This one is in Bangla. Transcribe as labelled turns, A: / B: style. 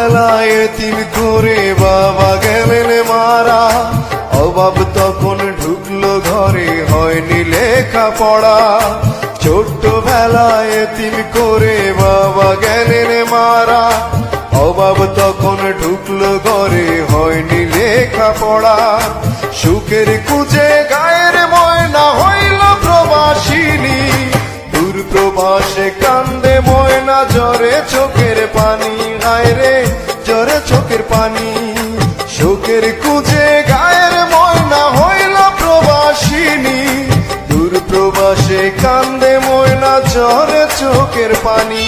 A: বেলায় এতিম করে বাবা গেলেন মারা, অভাব তখন ঢুকলো ঘরে, হয়নি লেখা পড়া। ছোট্ট বেলায় এতিম করে বাবা গেলেন মারা, অভাব তখন ঢুকলো ঘরে, হয়নি লেখা পড়া। সুখের কুজে গায়ের ময়না হইল প্রবাসিনী, দূর প্রবাসে কান্দে ময়না, জ্বরে চোখের পানি, হায় রে জ্বরে চোখের পানি। সুখের কুজে গায়ের ময়না হইল প্রবাসিনী, দূর প্রবাসে কান্দে ময়না, জ্বরে চোখের পানি।